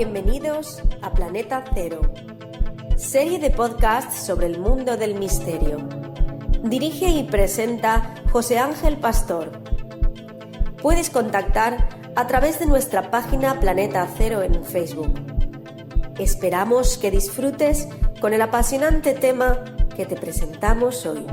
bienvenidos a Planeta Cero, serie de podcasts sobre el mundo del misterio. Dirige y presenta José Ángel Pastor. Puedes contactar a través de nuestra página Planeta Cero en Facebook. Esperamos que disfrutes con el apasionante tema que te presentamos hoy.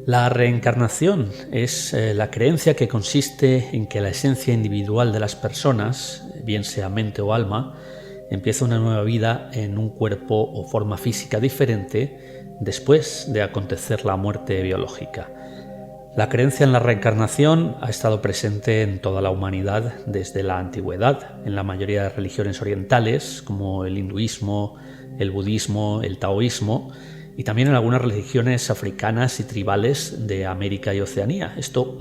La reencarnación es la creencia que consiste en que la esencia individual de las personas, bien sea mente o alma, empieza una nueva vida en un cuerpo o forma física diferente después de acontecer la muerte biológica. La creencia en la reencarnación ha estado presente en toda la humanidad desde la antigüedad, en la mayoría de religiones orientales como el hinduismo, el budismo, el taoísmo, y también en algunas religiones africanas y tribales de América y Oceanía. Esto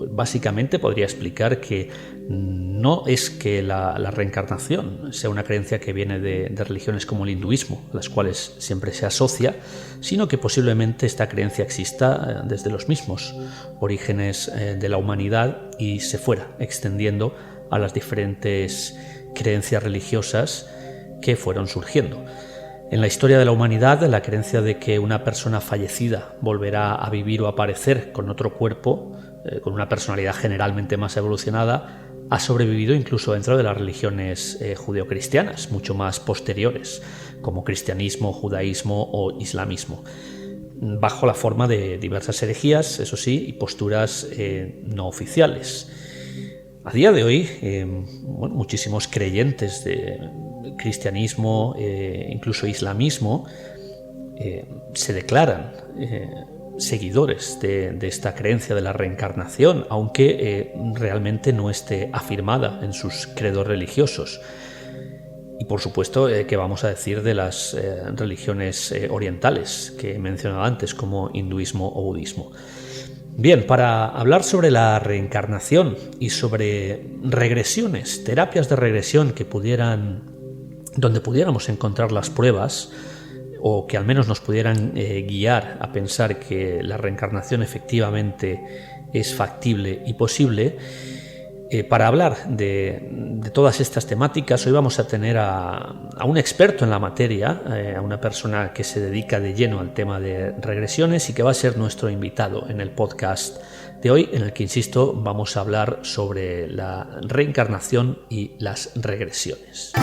básicamente podría explicar que no es que la reencarnación sea una creencia que viene de religiones como el hinduismo, a las cuales siempre se asocia, sino que posiblemente esta creencia exista desde los mismos orígenes de la humanidad y se fuera extendiendo a las diferentes creencias religiosas que fueron surgiendo. En la historia de la humanidad, la creencia de que una persona fallecida volverá a vivir o aparecer con otro cuerpo, con una personalidad generalmente más evolucionada, ha sobrevivido incluso dentro de las religiones judeocristianas, mucho más posteriores, como cristianismo, judaísmo o islamismo, bajo la forma de diversas herejías, eso sí, y posturas no oficiales. A día de hoy, muchísimos creyentes de cristianismo, incluso islamismo, se declaran seguidores de esta creencia de la reencarnación, aunque realmente no esté afirmada en sus credos religiosos. Y por supuesto, ¿qué vamos a decir de las religiones orientales que he mencionado antes, como hinduismo o budismo? Bien, para hablar sobre la reencarnación y sobre regresiones, terapias de regresión donde pudiéramos encontrar las pruebas o que al menos nos pudieran guiar a pensar que la reencarnación efectivamente es factible y posible, para hablar de todas estas temáticas, hoy vamos a tener a un experto en la materia, a una persona que se dedica de lleno al tema de regresiones y que va a ser nuestro invitado en el podcast de hoy, en el que, insisto, vamos a hablar sobre la reencarnación y las regresiones.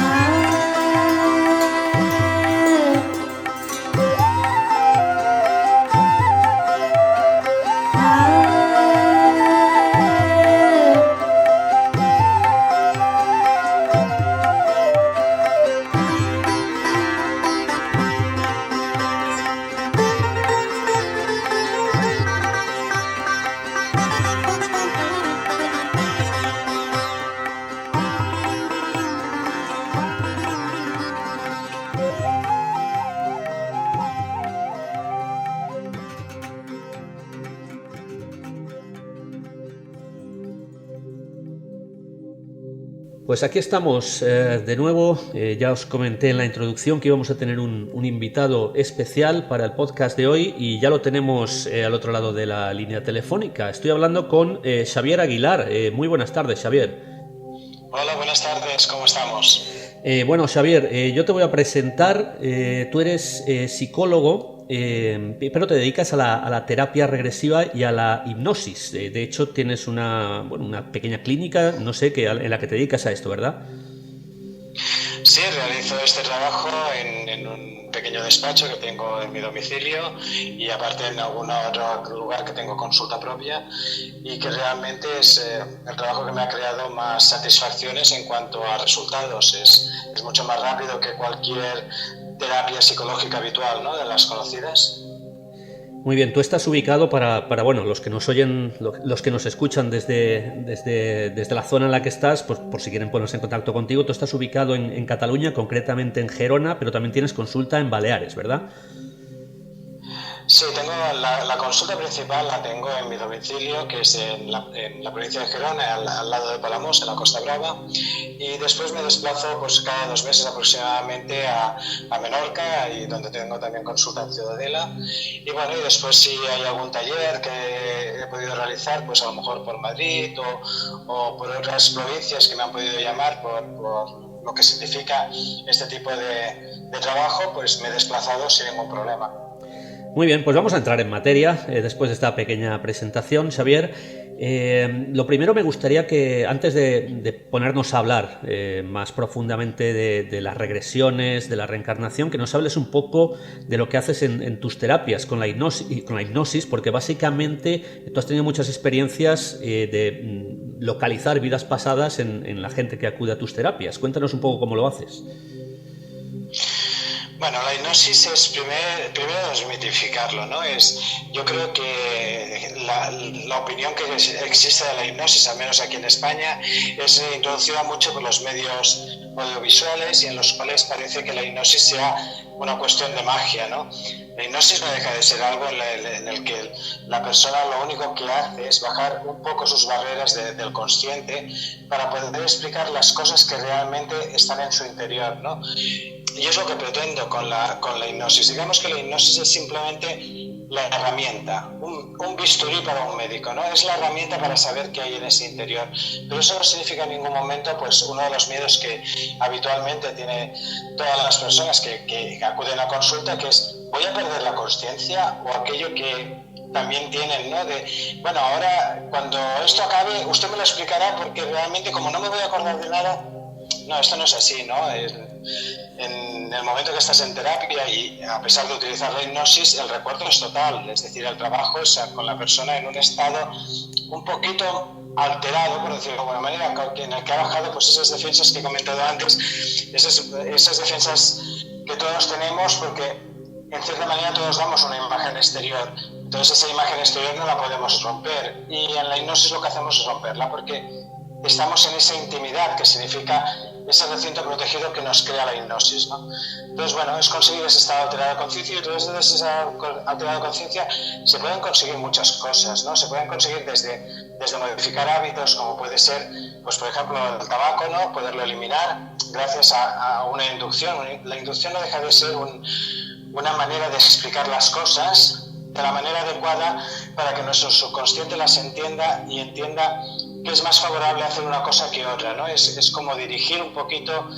Pues aquí estamos de nuevo. Ya os comenté en la introducción que íbamos a tener un invitado especial para el podcast de hoy y ya lo tenemos al otro lado de la línea telefónica. Estoy hablando con Xavier Aguilar. Muy buenas tardes, Xavier. Hola, buenas tardes. ¿Cómo estamos? Bueno, Xavier, yo te voy a presentar. Tú eres psicólogo, pero te dedicas a la terapia regresiva y a la hipnosis. De hecho, tienes una pequeña clínica, no sé, en la que te dedicas a esto, ¿verdad? Sí, realizo este trabajo en un pequeño despacho que tengo en mi domicilio y aparte en algún otro lugar que tengo consulta propia, y que realmente es el trabajo que me ha creado más satisfacciones en cuanto a resultados. Es mucho más rápido que cualquier terapia psicológica habitual, ¿no?, de las conocidas. Muy bien, tú estás ubicado para los que nos oyen, los que nos escuchan desde la zona en la que estás, pues por si quieren ponerse en contacto contigo. Tú estás ubicado en Cataluña, concretamente en Gerona, pero también tienes consulta en Baleares, ¿verdad? Sí, tengo la consulta principal la tengo en mi domicilio, que es en la provincia de Gerona, al lado de Palamós, en la Costa Brava, y después me desplazo pues cada 2 meses aproximadamente a Menorca, y donde tengo también consulta en Ciudadela, y bueno, y después si hay algún taller que he podido realizar, pues a lo mejor por Madrid o por otras provincias que me han podido llamar por lo que significa este tipo de trabajo, pues me he desplazado sin ningún problema. Muy bien, pues vamos a entrar en materia después de esta pequeña presentación, Xavier. Lo primero me gustaría que, antes de ponernos a hablar más profundamente de las regresiones, de la reencarnación, que nos hables un poco de lo que haces en tus terapias con la hipnosis, porque básicamente tú has tenido muchas experiencias de localizar vidas pasadas en la gente que acude a tus terapias. Cuéntanos un poco cómo lo haces. Bueno, la hipnosis es primero desmitificarlo, ¿no? Yo creo que la opinión que existe de la hipnosis, al menos aquí en España, es introducida mucho por los medios audiovisuales, y en los cuales parece que la hipnosis sea una cuestión de magia, ¿no? La hipnosis no deja de ser algo en el que la persona lo único que hace es bajar un poco sus barreras del consciente para poder explicar las cosas que realmente están en su interior, ¿no? Y es lo que pretendo con la hipnosis. Digamos que la hipnosis es simplemente la herramienta, un bisturí para un médico, ¿no? Es la herramienta para saber qué hay en ese interior. Pero eso no significa en ningún momento, pues, uno de los miedos que habitualmente tiene todas las personas que acuden a consulta, que es: ¿voy a perder la consciencia? O aquello que también tienen, ¿no? Bueno, ahora cuando esto acabe, usted me lo explicará, porque realmente como no me voy a acordar de nada. No, esto no es así, ¿no? En el momento que estás en terapia, y a pesar de utilizar la hipnosis, el recuerdo es total. Es decir, el trabajo es con la persona en un estado un poquito alterado, por decirlo de alguna manera, en el que ha bajado pues esas defensas que he comentado antes, esas defensas que todos tenemos, porque en cierta manera todos damos una imagen exterior. Entonces esa imagen exterior no la podemos romper, y en la hipnosis lo que hacemos es romperla, porque estamos en esa intimidad que significa ese recinto protegido que nos crea la hipnosis, ¿no? Entonces, bueno, es conseguir ese estado alterado de conciencia, y entonces desde ese estado alterado de conciencia se pueden conseguir muchas cosas, ¿no? Se pueden conseguir desde modificar hábitos, como puede ser, pues por ejemplo, el tabaco, ¿no? Poderlo eliminar gracias a una inducción. La inducción no deja de ser una manera de explicar las cosas de la manera adecuada para que nuestro subconsciente las entienda y entienda que es más favorable hacer una cosa que otra, ¿no? Es como dirigir un poquito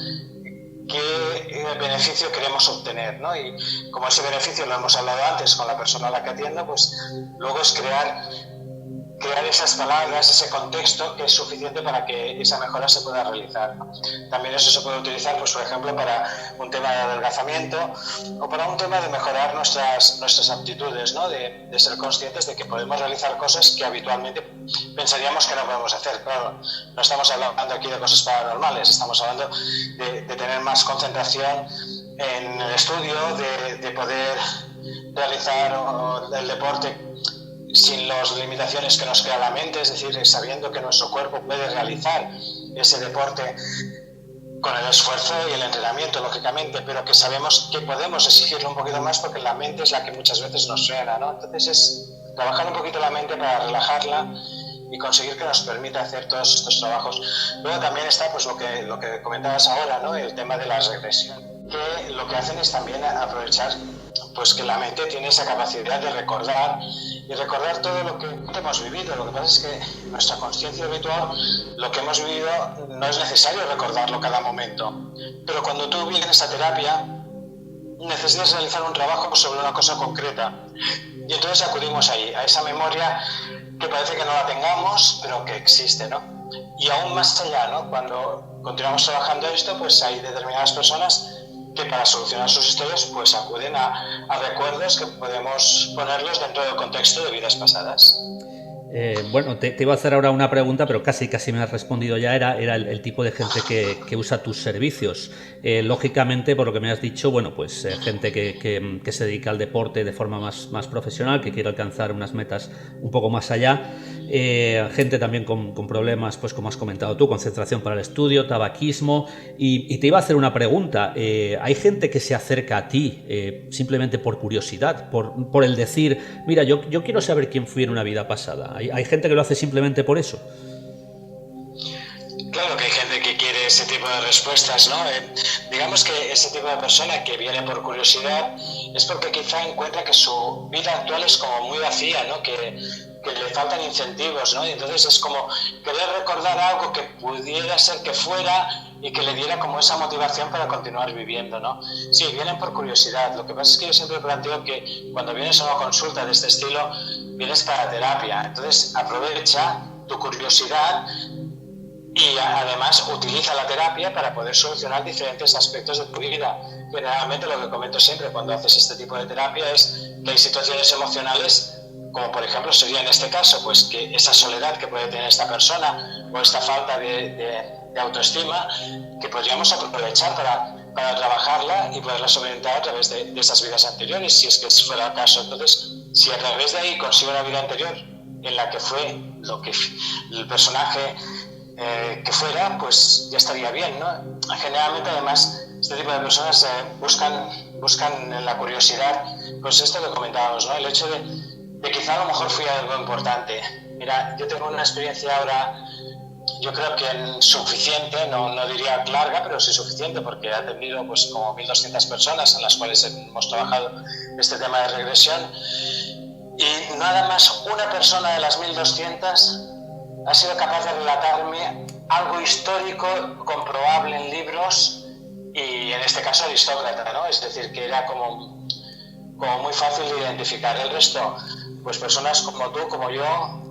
qué beneficio queremos obtener, ¿no? Y como ese beneficio lo hemos hablado antes con la persona a la que atiendo, pues luego es crear esas palabras, ese contexto que es suficiente para que esa mejora se pueda realizar, ¿no? También eso se puede utilizar, pues por ejemplo, para un tema de adelgazamiento o para un tema de mejorar nuestras aptitudes, ¿no? De ser conscientes de que podemos realizar cosas que habitualmente pensaríamos que no podemos hacer. Claro, no estamos hablando aquí de cosas paranormales, estamos hablando de tener más concentración en el estudio, de poder realizar el deporte sin las limitaciones que nos crea la mente, es decir, sabiendo que nuestro cuerpo puede realizar ese deporte con el esfuerzo y el entrenamiento, lógicamente, pero que sabemos que podemos exigirlo un poquito más porque la mente es la que muchas veces nos frena, ¿no? Entonces es trabajar un poquito la mente para relajarla y conseguir que nos permita hacer todos estos trabajos. Luego también está pues lo que comentabas ahora, ¿no? El tema de la regresión, que lo que hacen es también aprovechar pues que la mente tiene esa capacidad de recordar y recordar todo lo que hemos vivido. Lo que pasa es que nuestra conciencia habitual, lo que hemos vivido, no es necesario recordarlo cada momento. Pero cuando tú vienes a terapia, necesitas realizar un trabajo sobre una cosa concreta. Y entonces acudimos ahí, a esa memoria que parece que no la tengamos, pero que existe, ¿no? Y aún más allá, ¿no? Cuando continuamos trabajando esto, pues hay determinadas personas que para solucionar sus historias pues acuden a recuerdos que podemos ponerlos dentro del contexto de vidas pasadas. Bueno, te iba a hacer ahora una pregunta, pero casi me has respondido ya. Era el tipo de gente que usa tus servicios. Lógicamente, por lo que me has dicho, bueno, pues gente que se dedica al deporte de forma más profesional, que quiere alcanzar unas metas un poco más allá. Gente también con problemas, pues como has comentado tú, concentración para el estudio, tabaquismo. Y te iba a hacer una pregunta. ¿Hay gente que se acerca a ti simplemente por curiosidad, por el decir, mira, yo quiero saber quién fui en una vida pasada? ¿Hay gente que lo hace simplemente por eso? Claro que hay gente que quiere ese tipo de respuestas, ¿no? Digamos que ese tipo de persona que viene por curiosidad es porque quizá encuentra que su vida actual es como muy vacía, ¿no? Que le faltan incentivos, ¿no? Y entonces es como querer recordar algo que pudiera ser que fuera y que le diera como esa motivación para continuar viviendo, ¿no? Sí, vienen por curiosidad. Lo que pasa es que yo siempre planteo que cuando vienes a una consulta de este estilo, vienes para terapia. Entonces aprovecha tu curiosidad y además utiliza la terapia para poder solucionar diferentes aspectos de tu vida. Generalmente lo que comento siempre cuando haces este tipo de terapia es que hay situaciones emocionales, como por ejemplo sería en este caso, pues que esa soledad que puede tener esta persona o esta falta de autoestima, que podríamos aprovechar para trabajarla y poderla solventar a través de esas vidas anteriores, si es que fuera el caso. Entonces, si a través de ahí consigo una vida anterior en la que fue lo que el personaje que fuera, pues ya estaría bien, ¿no? Generalmente, además, este tipo de personas buscan en la curiosidad, pues esto que comentábamos, ¿no? El hecho de quizá a lo mejor fui algo importante. Mira, yo tengo una experiencia ahora, yo creo que suficiente, no diría larga, pero sí suficiente, porque he atendido pues como 1.200 personas en las cuales hemos trabajado este tema de regresión, y nada más una persona de las 1.200 ha sido capaz de relatarme algo histórico comprobable en libros, y en este caso Aristócrata, ¿no? Es decir, que era como muy fácil de identificar. El resto, pues personas como tú, como yo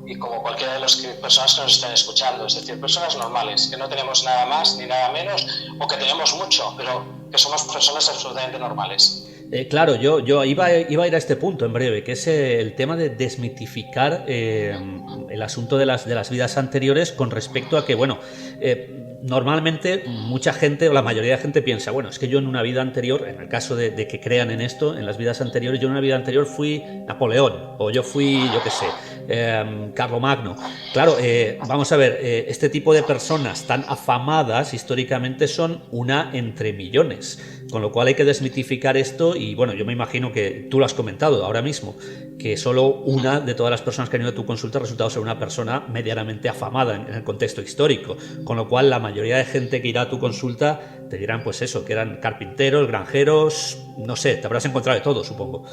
y como cualquiera de las personas que nos estén escuchando, es decir, personas normales, que no tenemos nada más ni nada menos, o que tenemos mucho, pero que somos personas absolutamente normales. Claro, yo iba a ir a este punto en breve, que es el tema de desmitificar el asunto de las vidas anteriores con respecto a que, bueno, normalmente mucha gente, o la mayoría de gente piensa, bueno, es que yo en una vida anterior, en el caso de que crean en esto, en las vidas anteriores, yo en una vida anterior fui Napoleón, o yo fui, yo qué sé, Carlomagno. Claro, vamos a ver, este tipo de personas tan afamadas históricamente son una entre millones, con lo cual hay que desmitificar esto. Y bueno, yo me imagino que tú lo has comentado ahora mismo, que solo una de todas las personas que han ido a tu consulta ha resultado ser una persona medianamente afamada en el contexto histórico, con lo cual la mayoría de gente que irá a tu consulta te dirán pues eso, que eran carpinteros, granjeros, no sé, te habrás encontrado de todo, supongo.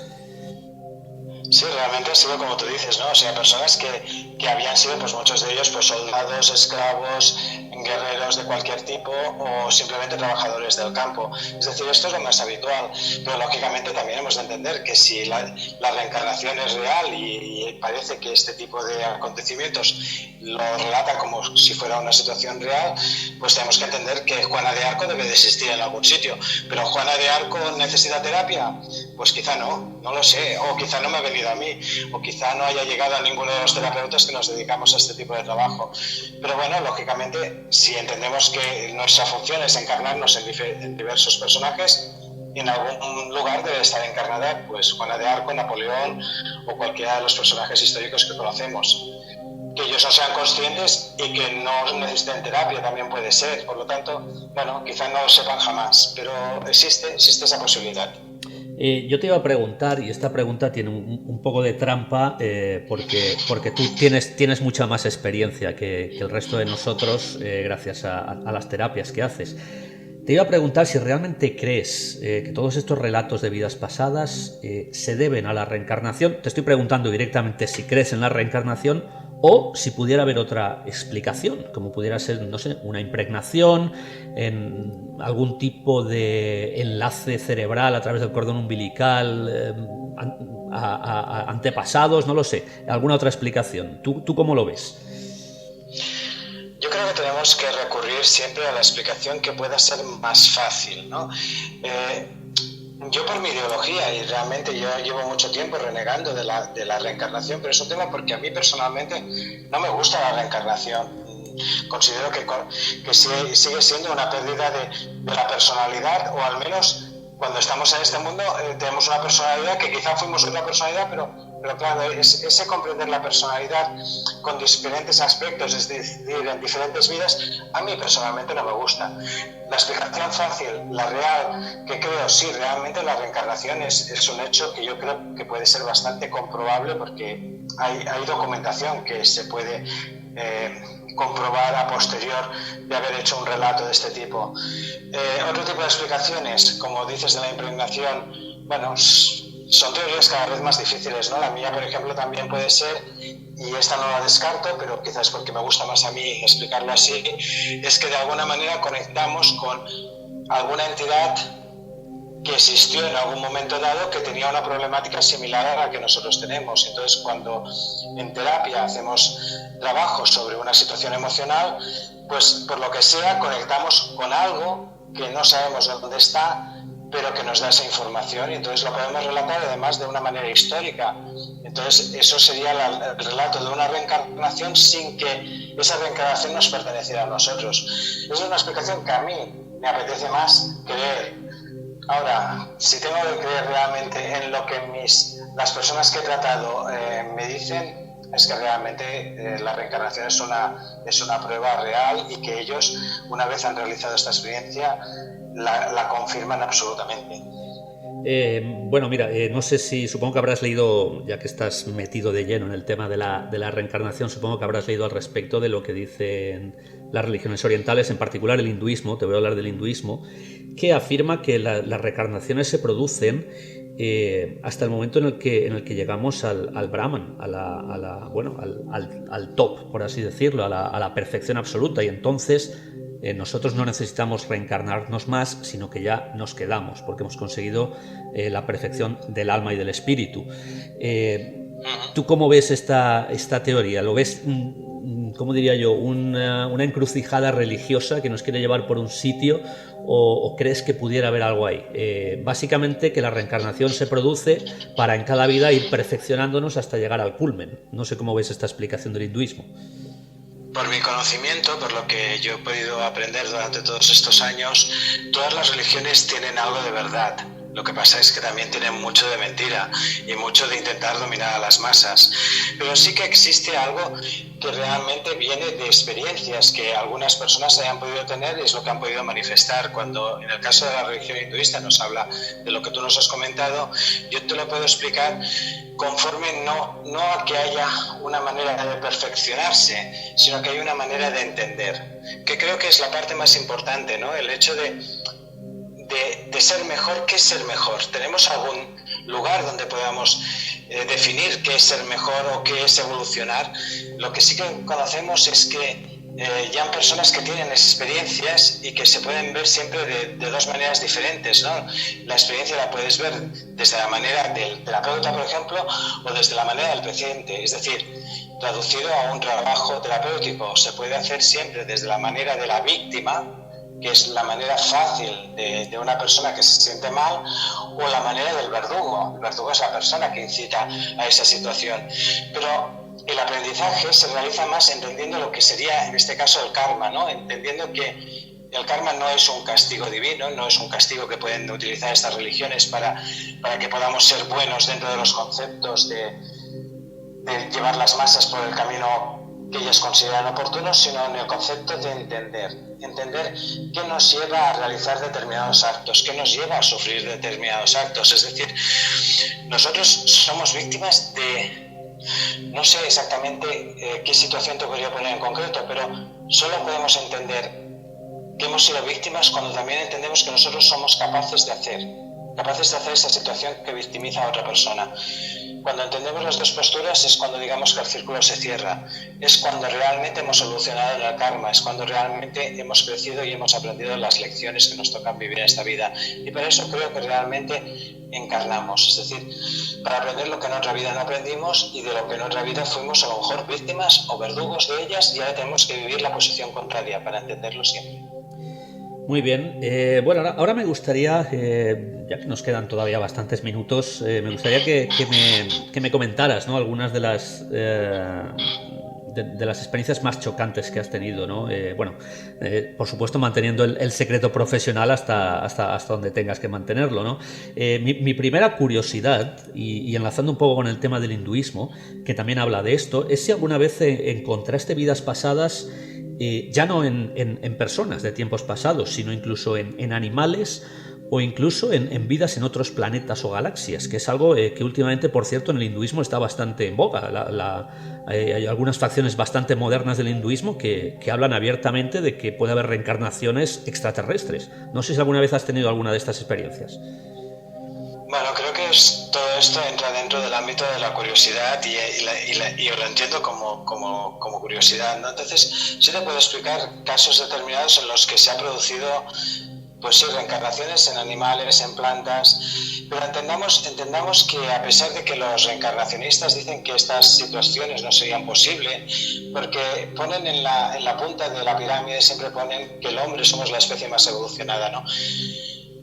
Sí, realmente ha sido como tú dices, ¿no? O sea, personas que habían sido, pues muchos de ellos, pues soldados, esclavos, guerreros de cualquier tipo o simplemente trabajadores del campo. Es decir, esto es lo más habitual, pero lógicamente también hemos de entender que si la reencarnación es real y parece que este tipo de acontecimientos lo relata como si fuera una situación real, pues tenemos que entender que Juana de Arco debe de existir en algún sitio. ¿Pero Juana de Arco necesita terapia? Pues quizá no lo sé, o quizá no me ha venido a mí, o quizá no haya llegado a ninguno de los terapeutas que nos dedicamos a este tipo de trabajo. Pero bueno, lógicamente, si entendemos que nuestra función es encarnarnos en diversos personajes, en algún lugar debe estar encarnada pues Juana de Arco, Napoleón o cualquiera de los personajes históricos que conocemos. Que ellos no sean conscientes y que no necesiten terapia también puede ser. Por lo tanto, bueno, quizá no lo sepan jamás, pero existe esa posibilidad. Yo te iba a preguntar, y esta pregunta tiene un poco de trampa, porque tú tienes mucha más experiencia que el resto de nosotros, gracias a las terapias que haces. Te iba a preguntar si realmente crees que todos estos relatos de vidas pasadas se deben a la reencarnación. Te estoy preguntando directamente si crees en la reencarnación o si pudiera haber otra explicación, como pudiera ser, no sé, una impregnación, en algún tipo de enlace cerebral a través del cordón umbilical, a antepasados, no lo sé, alguna otra explicación. ¿Tú cómo lo ves? Yo creo que tenemos que recurrir siempre a la explicación que pueda ser más fácil, ¿no? Yo por mi ideología, y realmente yo llevo mucho tiempo renegando de la reencarnación, pero es un tema porque a mí personalmente no me gusta la reencarnación. Considero que sigue siendo una pérdida de la personalidad, o al menos cuando estamos en este mundo tenemos una personalidad que quizá fuimos otra personalidad, pero claro, ese comprender la personalidad con diferentes aspectos, es decir, en diferentes vidas, a mí personalmente no me gusta. La explicación fácil, la real, que creo, sí, realmente la reencarnación es un hecho que yo creo que puede ser bastante comprobable, porque hay documentación que se puede comprobar a posterior de haber hecho un relato de este tipo. Otro tipo de explicaciones, como dices, de la impregnación, bueno, son teorías cada vez más difíciles, ¿no? La mía, por ejemplo, también puede ser, y esta no la descarto, pero quizás porque me gusta más a mí explicarlo así, es que de alguna manera conectamos con alguna entidad que existió en algún momento dado, que tenía una problemática similar a la que nosotros tenemos. Entonces, cuando en terapia hacemos trabajos sobre una situación emocional, pues por lo que sea conectamos con algo que no sabemos dónde está, pero que nos da esa información, y entonces lo podemos relatar además de una manera histórica. Entonces eso sería el relato de una reencarnación sin que esa reencarnación nos perteneciera a nosotros. Esa es una explicación que a mí me apetece más creer. Ahora, si tengo que creer realmente en lo que las personas que he tratado me dicen, es que realmente la reencarnación es una prueba real, y que ellos, una vez han realizado esta experiencia, la confirman absolutamente. Bueno, mira, no sé si, supongo que habrás leído, ya que estás metido de lleno en el tema de la reencarnación, supongo que habrás leído al respecto de lo que dicen las religiones orientales, en particular el hinduismo. Te voy a hablar del hinduismo, que afirma que las reencarnaciones se producen hasta el momento en el que llegamos al Brahman, al top, por así decirlo, a la perfección absoluta, y entonces nosotros no necesitamos reencarnarnos más, sino que ya nos quedamos, porque hemos conseguido la perfección del alma y del espíritu. ¿Tú cómo ves esta teoría? ¿Lo ves, cómo diría yo, una encrucijada religiosa que nos quiere llevar por un sitio, o crees que pudiera haber algo ahí? Básicamente que la reencarnación se produce para en cada vida ir perfeccionándonos hasta llegar al culmen. No sé cómo ves esta explicación del hinduismo. Por mi conocimiento, por lo que yo he podido aprender durante todos estos años, todas las religiones tienen algo de verdad. Lo que pasa es que también tienen mucho de mentira y mucho de intentar dominar a las masas. Pero sí que existe algo que realmente viene de experiencias que algunas personas hayan podido tener, y es lo que han podido manifestar. Cuando en el caso de la religión hinduista nos habla de lo que tú nos has comentado, yo te lo puedo explicar conforme no a que haya una manera de perfeccionarse, sino que hay una manera de entender, que creo que es la parte más importante, ¿no? El hecho de ser mejor. ¿Qué es ser mejor? ¿Tenemos algún lugar donde podamos definir qué es ser mejor o qué es evolucionar? Lo que sí que conocemos es que ya hay personas que tienen experiencias y que se pueden ver siempre de dos maneras diferentes, ¿no? La experiencia la puedes ver desde la manera del terapeuta, por ejemplo, o desde la manera del paciente. Es decir, traducido a un trabajo terapéutico, se puede hacer siempre desde la manera de la víctima, que es la manera fácil de una persona que se siente mal, o la manera del verdugo. El verdugo es la persona que incita a esa situación. Pero el aprendizaje se realiza más entendiendo lo que sería, en este caso, el karma, ¿no? Entendiendo que el karma no es un castigo divino, no es un castigo que pueden utilizar estas religiones para que podamos ser buenos dentro de los conceptos de llevar las masas por el camino que ellas consideran oportunos, sino en el concepto de entender qué nos lleva a realizar determinados actos, qué nos lleva a sufrir determinados actos. Es decir, nosotros somos víctimas de, no sé exactamente qué situación te podría poner en concreto, pero solo podemos entender que hemos sido víctimas cuando también entendemos que nosotros somos capaces de hacer esa situación que victimiza a otra persona. Cuando entendemos las dos posturas es cuando digamos que el círculo se cierra, es cuando realmente hemos solucionado el karma, es cuando realmente hemos crecido y hemos aprendido las lecciones que nos tocan vivir en esta vida. Y por eso creo que realmente encarnamos, es decir, para aprender lo que en otra vida no aprendimos y de lo que en otra vida fuimos a lo mejor víctimas o verdugos de ellas, y ahora tenemos que vivir la posición contraria para entenderlo siempre. Muy bien. Bueno, ahora me gustaría, ya que nos quedan todavía bastantes minutos, me gustaría que me comentaras, ¿no?, algunas de las experiencias más chocantes que has tenido, ¿no? Por supuesto manteniendo el secreto profesional hasta donde tengas que mantenerlo, ¿no? Mi primera curiosidad, y enlazando un poco con el tema del hinduismo, que también habla de esto, es si alguna vez encontraste vidas pasadas, ya no en personas de tiempos pasados, sino incluso en animales, o incluso en vidas en otros planetas o galaxias, que es algo que últimamente, por cierto, en el hinduismo está bastante en boga. Hay algunas facciones bastante modernas del hinduismo que hablan abiertamente de que puede haber reencarnaciones extraterrestres. No sé si alguna vez has tenido alguna de estas experiencias. Bueno, creo que todo esto entra dentro del ámbito de la curiosidad y yo lo entiendo como curiosidad, ¿no? Entonces, sí te puedo explicar casos determinados en los que se ha producido, pues sí, reencarnaciones en animales, en plantas, pero entendamos que a pesar de que los reencarnacionistas dicen que estas situaciones no serían posibles, porque ponen en la punta de la pirámide, siempre ponen que el hombre somos la especie más evolucionada, ¿no?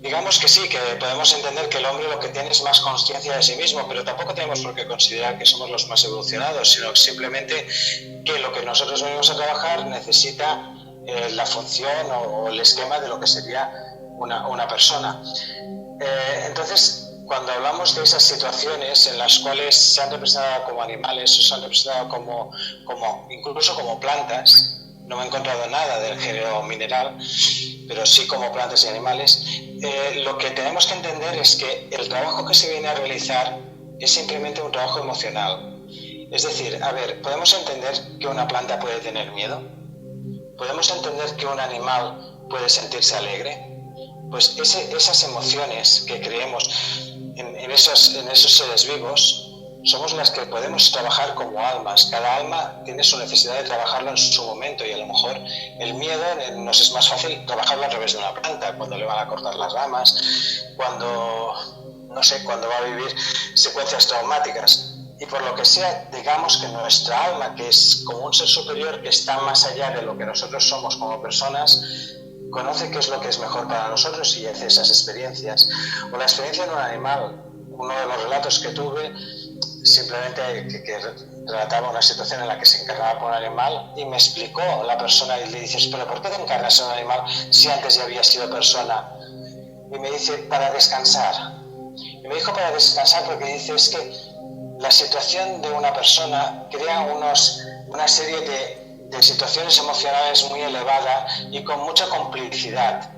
Digamos que sí, que podemos entender que el hombre lo que tiene es más consciencia de sí mismo, pero tampoco tenemos por qué considerar que somos los más evolucionados, sino simplemente que lo que nosotros venimos a trabajar necesita la función o el esquema de lo que sería una persona. Entonces, cuando hablamos de esas situaciones en las cuales se han representado como animales o se han representado incluso como plantas, no me he encontrado nada del género mineral, pero sí como plantas y animales, lo que tenemos que entender es que el trabajo que se viene a realizar es simplemente un trabajo emocional. Es decir, a ver, ¿podemos entender que una planta puede tener miedo? ¿Podemos entender que un animal puede sentirse alegre? Pues esas emociones que creemos en esos seres vivos somos las que podemos trabajar como almas. Cada alma tiene su necesidad de trabajarlo en su momento, y a lo mejor el miedo nos es más fácil trabajarlo a través de una planta, cuando le van a cortar las ramas, cuando va a vivir secuencias traumáticas. Y por lo que sea, digamos que nuestra alma, que es como un ser superior que está más allá de lo que nosotros somos como personas, conoce qué es lo que es mejor para nosotros y hace esas experiencias. O la experiencia en un animal. Uno de los relatos que tuve, simplemente que relataba una situación en la que se encarnaba por un animal, y me explicó la persona, y le dices, ¿pero por qué te encarnas en un animal si antes ya había sido persona? Y me dice, para descansar. Y me dijo para descansar porque dice, es que la situación de una persona crea una serie de situaciones emocionales muy elevadas y con mucha complicidad.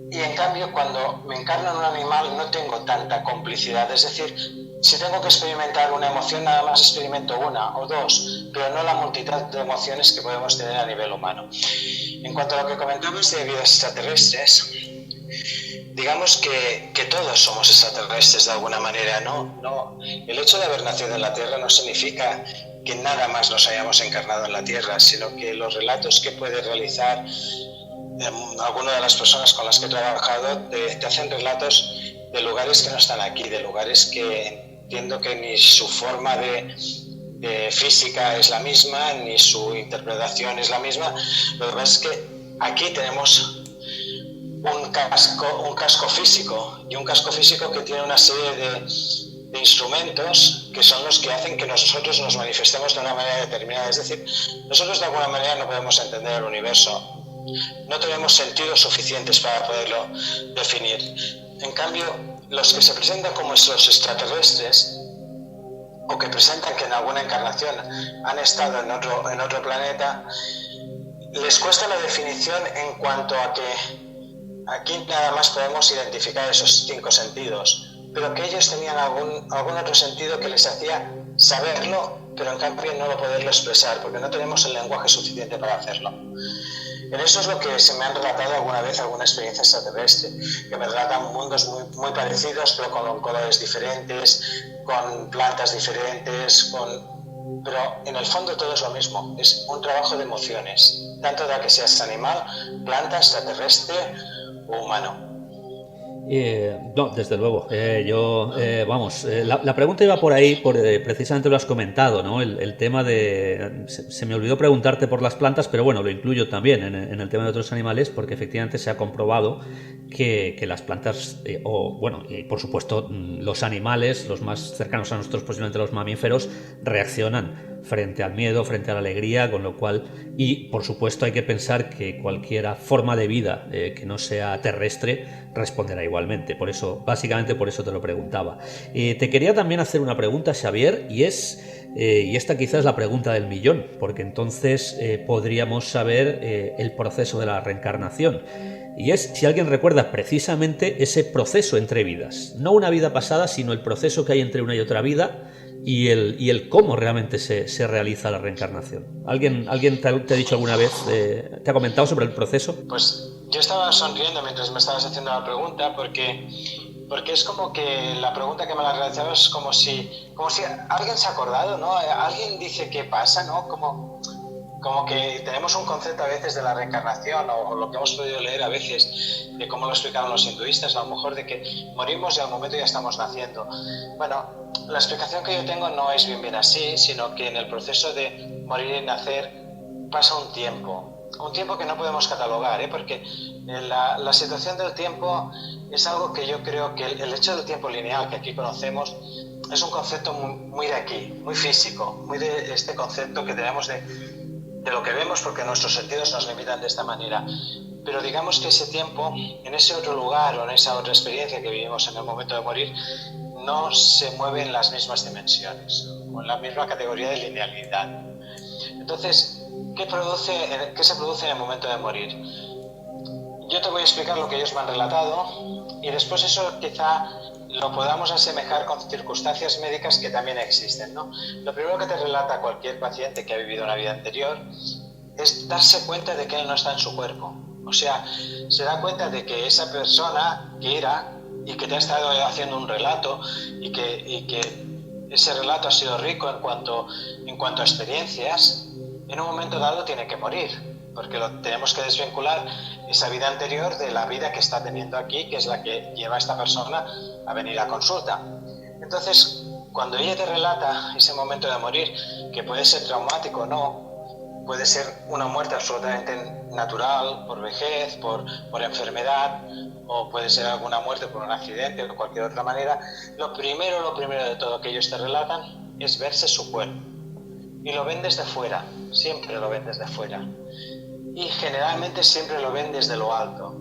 Y en cambio, cuando me encarno en un animal no tengo tanta complicidad. Es decir, si tengo que experimentar una emoción, nada más experimento una o dos, pero no la multitud de emociones que podemos tener a nivel humano. En cuanto a lo que comentamos de vidas extraterrestres, digamos que todos somos extraterrestres de alguna manera, ¿no? El hecho de haber nacido en la Tierra no significa que nada más nos hayamos encarnado en la Tierra, sino que los relatos que puede realizar algunas de las personas con las que he trabajado te hacen relatos de lugares que no están aquí, de lugares que entiendo que ni su forma de física es la misma, ni su interpretación es la misma. Lo que pasa es que aquí tenemos un casco físico, y un casco físico que tiene una serie de instrumentos que son los que hacen que nosotros nos manifestemos de una manera determinada. Es decir, nosotros de alguna manera no podemos entender el universo, no tenemos sentidos suficientes para poderlo definir. En cambio, los que se presentan como los extraterrestres o que presentan que en alguna encarnación han estado en otro planeta, les cuesta la definición en cuanto a que aquí nada más podemos identificar esos 5 sentidos, pero que ellos tenían algún otro sentido que les hacía saberlo, pero en cambio no lo poderlo expresar, porque no tenemos el lenguaje suficiente para hacerlo. En eso es lo que se me han relatado alguna vez, alguna experiencia extraterrestre, que me relatan mundos muy parecidos, pero con colores diferentes, con plantas diferentes, pero en el fondo todo es lo mismo, es un trabajo de emociones, tanto de que seas animal, planta, extraterrestre o humano. No, desde luego. La pregunta iba por ahí, precisamente lo has comentado, ¿no? El tema de... Se me olvidó preguntarte por las plantas, pero bueno, lo incluyo también en el tema de otros animales, porque efectivamente se ha comprobado que las plantas, y por supuesto los animales, los más cercanos a nosotros, posiblemente los mamíferos, reaccionan frente al miedo, frente a la alegría, con lo cual, y por supuesto hay que pensar que cualquier forma de vida que no sea terrestre responderá igualmente. Básicamente por eso te lo preguntaba. Te quería también hacer una pregunta, Xavier, y esta quizás es la pregunta del millón, porque entonces podríamos saber el proceso de la reencarnación. Y es si alguien recuerda precisamente ese proceso entre vidas, no una vida pasada, sino el proceso que hay entre una y otra vida, y el cómo realmente se realiza la reencarnación. ¿Alguien te ha dicho alguna vez, te ha comentado sobre el proceso? Pues yo estaba sonriendo mientras me estabas haciendo la pregunta, porque es como que la pregunta que me la realizaba es como si alguien se ha acordado, ¿no? Alguien dice qué pasa, ¿no? Como que tenemos un concepto a veces de la reencarnación, o lo que hemos podido leer a veces de cómo lo explicaron los hinduistas, a lo mejor de que morimos y al momento ya estamos naciendo. Bueno, la explicación que yo tengo no es bien así, sino que en el proceso de morir y nacer pasa un tiempo que no podemos catalogar, porque la situación del tiempo es algo que yo creo que el hecho del tiempo lineal que aquí conocemos es un concepto muy de aquí, muy físico, muy de este concepto que tenemos de lo que vemos, porque nuestros sentidos nos limitan de esta manera. Pero digamos que ese tiempo, en ese otro lugar o en esa otra experiencia que vivimos en el momento de morir, no se mueve en las mismas dimensiones o en la misma categoría de linealidad. Entonces, ¿qué se produce en el momento de morir? Yo te voy a explicar lo que ellos me han relatado y después eso quizá lo podamos asemejar con circunstancias médicas que también existen, ¿no? Lo primero que te relata cualquier paciente que ha vivido una vida anterior es darse cuenta de que él no está en su cuerpo. O sea, se da cuenta de que esa persona que era y que te ha estado haciendo un relato y que ese relato ha sido rico en cuanto a experiencias, en un momento dado tiene que morir, porque tenemos que desvincular esa vida anterior de la vida que está teniendo aquí, que es la que lleva a esta persona a venir a consulta. Entonces, cuando ella te relata ese momento de morir, que puede ser traumático o no, puede ser una muerte absolutamente natural, por vejez, por enfermedad, o puede ser alguna muerte por un accidente o de cualquier otra manera, lo primero de todo que ellos te relatan es verse su cuerpo. Y lo ven desde fuera, siempre lo ven desde fuera. Y generalmente siempre lo ven desde lo alto.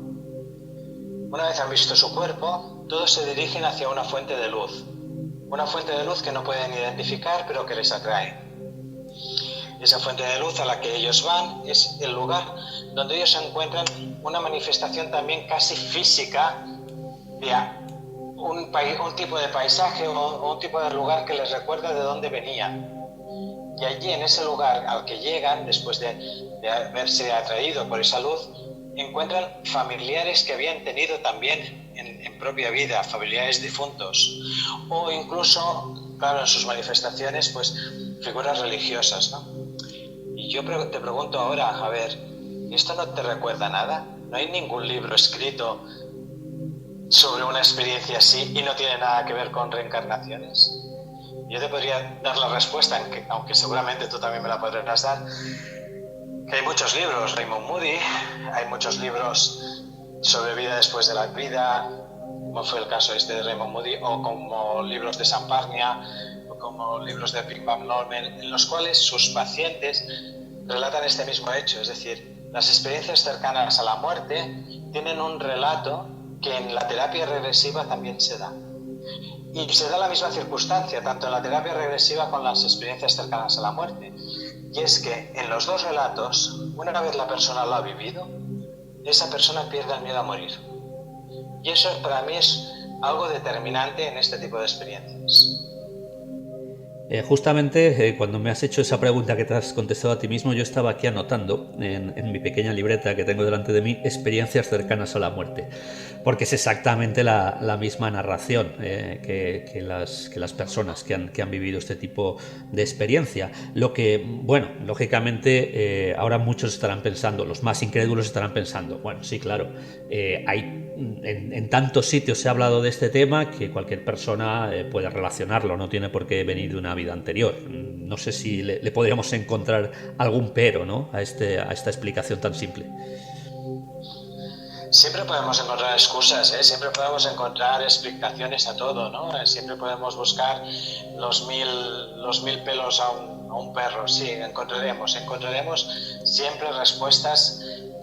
Una vez han visto su cuerpo, todos se dirigen hacia una fuente de luz. Una fuente de luz que no pueden identificar, pero que les atrae. Esa fuente de luz a la que ellos van es el lugar donde ellos encuentran una manifestación también casi física de un tipo de paisaje o un tipo de lugar que les recuerda de dónde venían. Y allí, en ese lugar al que llegan, después de haberse atraído por esa luz, encuentran familiares que habían tenido también en propia vida, familiares difuntos, o incluso, claro, en sus manifestaciones, pues figuras religiosas, ¿no? Y yo te pregunto ahora, a ver, ¿esto no te recuerda nada? ¿No hay ningún libro escrito sobre una experiencia así y no tiene nada que ver con reencarnaciones? Yo te podría dar la respuesta, aunque seguramente tú también me la podrás dar, que hay muchos libros, Raymond Moody, hay muchos libros sobre vida después de la vida, como fue el caso de Raymond Moody, o como libros de Sam Parnia, o como libros de Pigman Norman, en los cuales sus pacientes relatan este mismo hecho, es decir, las experiencias cercanas a la muerte tienen un relato que en la terapia regresiva también se da. Y se da la misma circunstancia, tanto en la terapia regresiva como en las experiencias cercanas a la muerte. Y es que en los dos relatos, una vez la persona lo ha vivido, esa persona pierde el miedo a morir. Y eso para mí es algo determinante en este tipo de experiencias. Justamente cuando me has hecho esa pregunta que te has contestado a ti mismo, yo estaba aquí anotando en mi pequeña libreta que tengo delante de mí experiencias cercanas a la muerte, porque es exactamente la misma narración que las personas que han vivido este tipo de experiencia. Lo que, bueno, lógicamente ahora muchos estarán pensando, los más incrédulos estarán pensando, bueno, sí, claro, en tantos sitios se ha hablado de este tema que cualquier persona puede relacionarlo, no tiene por qué venir de una vida anterior. No sé si le podríamos encontrar algún pero, ¿no?, a esta explicación tan simple. Siempre podemos encontrar excusas, siempre podemos encontrar explicaciones a todo, ¿no? Siempre podemos buscar los mil pelos a un perro. Sí, encontraremos siempre respuestas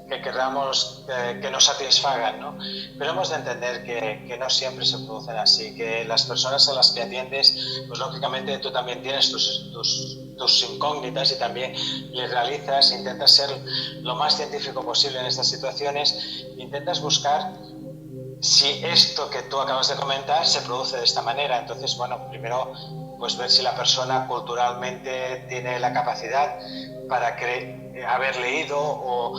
que queramos que nos satisfagan, ¿no? Pero hemos de entender que no siempre se producen así, que las personas a las que atiendes, pues lógicamente tú también tienes tus incógnitas y también les realizas, intentas ser lo más científico posible en estas situaciones, intentas buscar si esto que tú acabas de comentar se produce de esta manera. Entonces, bueno, primero pues ver si la persona culturalmente tiene la capacidad para haber leído o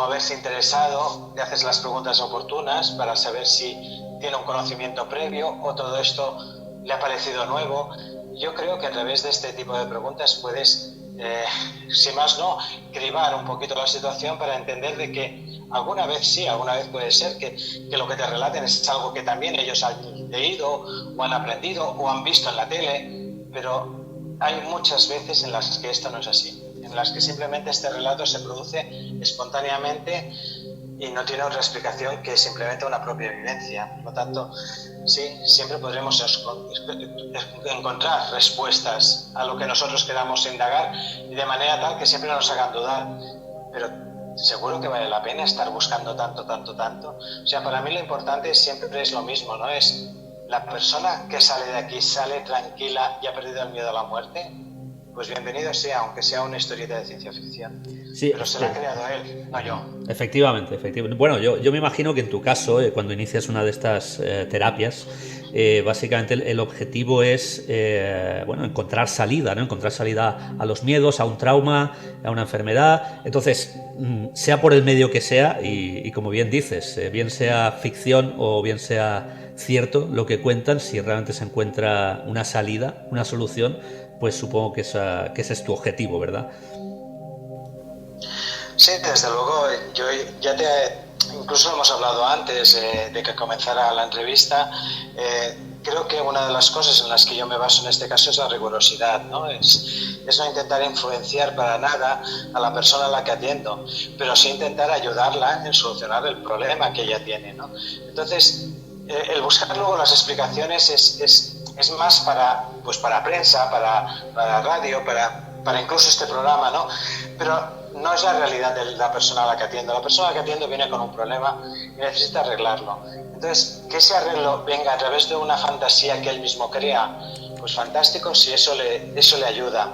haberse interesado, te haces las preguntas oportunas para saber si tiene un conocimiento previo o todo esto le ha parecido nuevo. Yo creo que a través de este tipo de preguntas puedes, si más no, cribar un poquito la situación para entender de que alguna vez puede ser que lo que te relaten es algo que también ellos han leído o han aprendido o han visto en la tele, pero hay muchas veces en las que esto no es así, en las que simplemente este relato se produce espontáneamente y no tiene otra explicación que simplemente una propia vivencia. Por lo tanto, sí, siempre podremos encontrar respuestas a lo que nosotros queramos indagar y de manera tal que siempre nos hagan dudar, pero seguro que vale la pena estar buscando tanto. O sea, para mí lo importante siempre es lo mismo, ¿no? Es la persona que sale de aquí, sale tranquila y ha perdido el miedo a la muerte, pues bienvenido sea, aunque sea una historieta de ciencia ficción. Sí, pero se la ha creado él, no yo. Efectivamente. Bueno, yo me imagino que en tu caso, cuando inicias una de estas terapias, básicamente el objetivo es encontrar salida, ¿no? Encontrar salida a los miedos, a un trauma, a una enfermedad. Entonces, sea por el medio que sea, y como bien dices, bien sea ficción o bien sea cierto lo que cuentan, si realmente se encuentra una salida, una solución, pues supongo que ese es tu objetivo, ¿verdad? Sí, desde luego. Yo incluso hemos hablado antes de que comenzara la entrevista. Creo que una de las cosas en las que yo me baso en este caso es la rigurosidad, ¿no? Es no intentar influenciar para nada a la persona a la que atiendo, pero sí intentar ayudarla en solucionar el problema que ella tiene, ¿no? Entonces, el buscar luego las explicaciones es más para prensa, para radio, para incluso este programa, ¿no? Pero no es la realidad de la persona a la que atiendo. La persona a la que atiendo viene con un problema y necesita arreglarlo. Entonces, que ese arreglo venga a través de una fantasía que él mismo crea, pues fantástico, si eso le ayuda.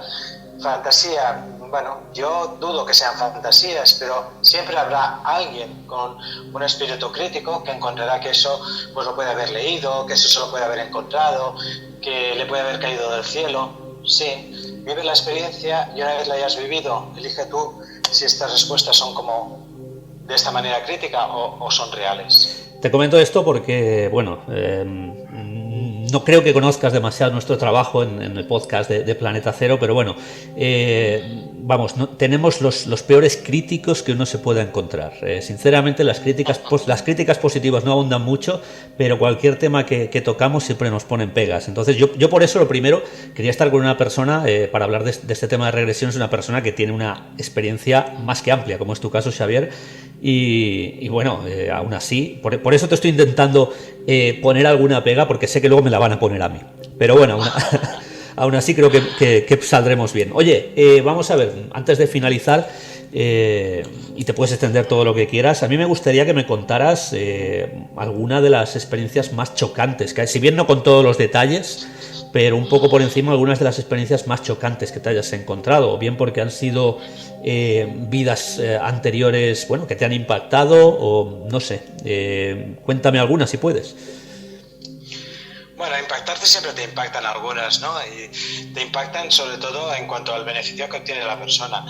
Fantasía, bueno, yo dudo que sean fantasías, pero siempre habrá alguien con un espíritu crítico que encontrará que eso pues lo puede haber leído, que eso se lo puede haber encontrado, que le puede haber caído del cielo. Sí, vive la experiencia y una vez la hayas vivido, elige tú si estas respuestas son como de esta manera crítica o son reales. Te comento esto porque, no creo que conozcas demasiado nuestro trabajo en el podcast de Planeta Cero, pero bueno, tenemos los peores críticos que uno se pueda encontrar. Sinceramente, las críticas positivas no abundan mucho, pero cualquier tema que tocamos siempre nos ponen pegas. Entonces, yo por eso lo primero quería estar con una persona para hablar de este tema de regresiones, una persona que tiene una experiencia más que amplia, como es tu caso, Xavier. Y bueno, aún así, por eso te estoy intentando poner alguna pega, porque sé que luego me la van a poner a mí. Pero bueno, aún así creo que saldremos bien. Oye, vamos a ver, antes de finalizar, y te puedes extender todo lo que quieras. A mí me gustaría que me contaras alguna de las experiencias más chocantes, que si bien no con todos los detalles, pero un poco por encima algunas de las experiencias más chocantes que te hayas encontrado, o bien porque han sido vidas anteriores, bueno, que te han impactado, o no sé, cuéntame algunas si puedes. Bueno, impactarte siempre te impactan algunas, ¿no? Y te impactan sobre todo en cuanto al beneficio que obtiene la persona.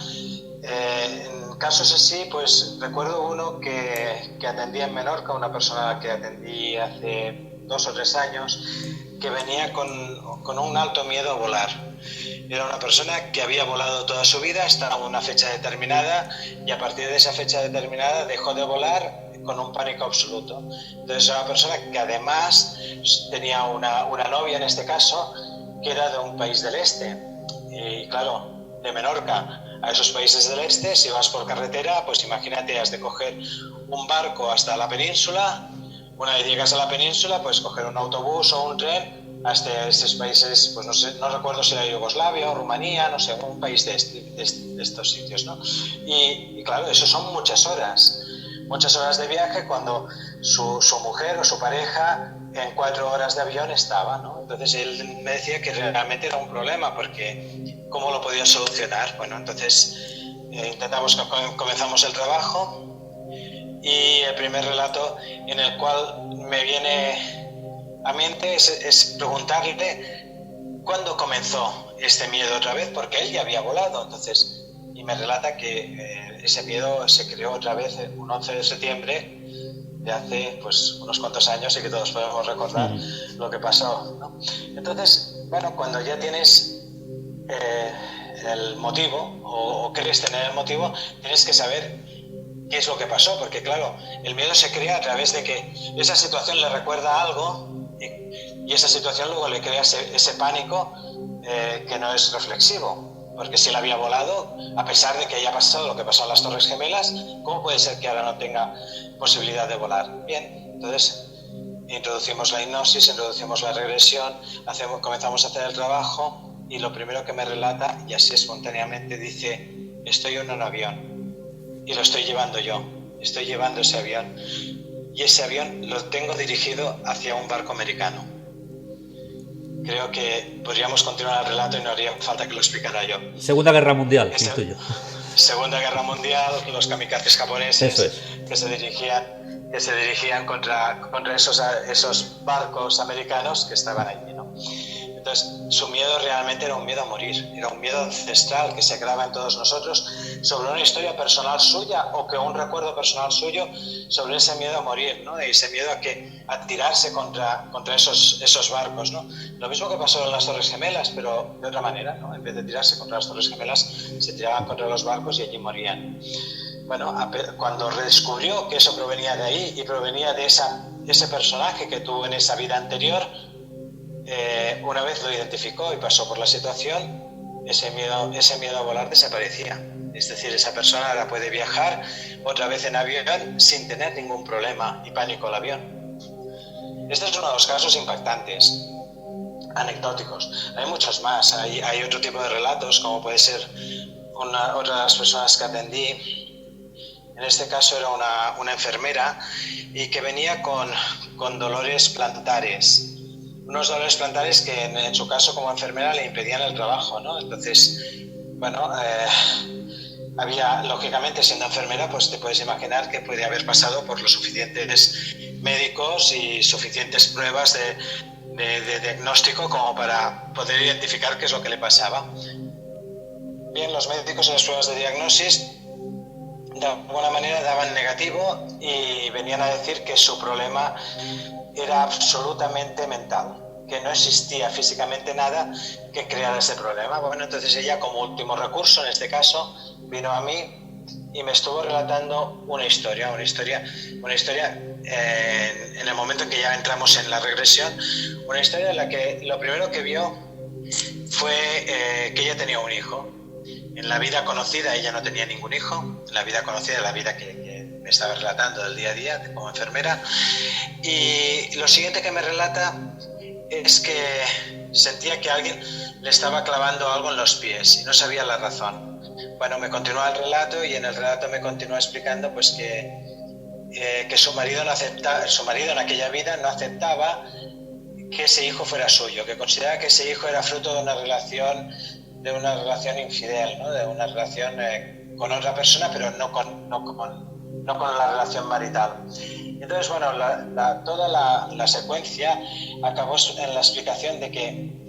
En casos así, pues recuerdo uno que atendí en Menorca, una persona que atendí hace 2 o 3 años, que venía con un alto miedo a volar. Era una persona que había volado toda su vida hasta una fecha determinada, y a partir de esa fecha determinada dejó de volar con un pánico absoluto. Entonces era una persona que además tenía una novia, en este caso, que era de un país del este. Y claro, de Menorca a esos países del este, si vas por carretera, pues imagínate, has de coger un barco hasta la península. Una vez llegas a la península, pues coger un autobús o un tren hasta estos países, pues no sé, no recuerdo si era Yugoslavia o Rumanía, no sé, un país de estos sitios, ¿no? Y claro, eso son muchas horas de viaje, cuando su mujer o su pareja en 4 horas de avión estaba, ¿no? Entonces él me decía que realmente era un problema, porque ¿cómo lo podía solucionar? Bueno, entonces comenzamos el trabajo, y el primer relato en el cual me viene a mente es preguntarle cuándo comenzó este miedo otra vez, porque él ya había volado. Entonces, y me relata que ese miedo se creó otra vez un 11 de septiembre de hace pues unos cuantos años, y que todos podemos recordar lo que pasó, ¿no? Entonces, bueno, cuando ya tienes el motivo, o crees tener el motivo, tienes que saber qué es lo que pasó, porque claro, el miedo se crea a través de que esa situación le recuerda algo, y esa situación luego le crea ese pánico que no es reflexivo, porque si él había volado, a pesar de que haya pasado lo que pasó en las Torres Gemelas, ¿cómo puede ser que ahora no tenga posibilidad de volar? Bien, entonces introducimos la hipnosis, introducimos la regresión, comenzamos a hacer el trabajo, y lo primero que me relata, y así espontáneamente, dice: estoy en un avión y lo estoy llevando yo, estoy llevando ese avión, y ese avión lo tengo dirigido hacia un barco americano. Creo que podríamos continuar el relato y no haría falta que lo explicara yo. Segunda Guerra Mundial, intuyo. Segunda Guerra Mundial, los kamikazes japoneses que se dirigían contra esos barcos americanos que estaban allí, ¿no? Entonces, su miedo realmente era un miedo a morir, era un miedo ancestral que se graba en todos nosotros, sobre una historia personal suya, o que un recuerdo personal suyo sobre ese miedo a morir, ¿no? Ese miedo a tirarse contra esos barcos, ¿no? Lo mismo que pasó en las Torres Gemelas, pero de otra manera, ¿no? En vez de tirarse contra las Torres Gemelas, se tiraban contra los barcos y allí morían. Bueno, cuando redescubrió que eso provenía de ahí, y provenía de ese personaje que tuvo en esa vida anterior, una vez lo identificó y pasó por la situación, ese miedo a volar desaparecía. Es decir, esa persona ahora puede viajar otra vez en avión sin tener ningún problema y pánico al avión. Este es uno de los casos impactantes, anecdóticos. Hay muchos más. Hay otro tipo de relatos, como puede ser otra de las personas que atendí. En este caso era una enfermera, y que venía con dolores plantares. Unos dolores plantares que en su caso como enfermera le impedían el trabajo, ¿no? Entonces, bueno, había, lógicamente, siendo enfermera, pues te puedes imaginar que puede haber pasado por los suficientes médicos y suficientes pruebas de diagnóstico como para poder identificar qué es lo que le pasaba. Bien, los médicos en las pruebas de diagnosis de alguna manera daban negativo, y venían a decir que su problema era absolutamente mental, que no existía físicamente nada que creara ese problema. Bueno, entonces ella, como último recurso en este caso, vino a mí y me estuvo relatando una historia en el momento en que ya entramos en la regresión, una historia en la que lo primero que vio fue que ella tenía un hijo. En la vida conocida ella no tenía ningún hijo, en la vida conocida, la vida que me estaba relatando del día a día como enfermera. Y lo siguiente que me relata es que sentía que alguien le estaba clavando algo en los pies y no sabía la razón. bueno, me continúa el relato y en el relato me continúa explicando pues que su marido en aquella vida no aceptaba que ese hijo fuera suyo, que consideraba que ese hijo era fruto de una relación infidel, ¿no? De una relación con otra persona, pero no con la relación marital. Entonces, bueno, toda la secuencia acabó en la explicación de que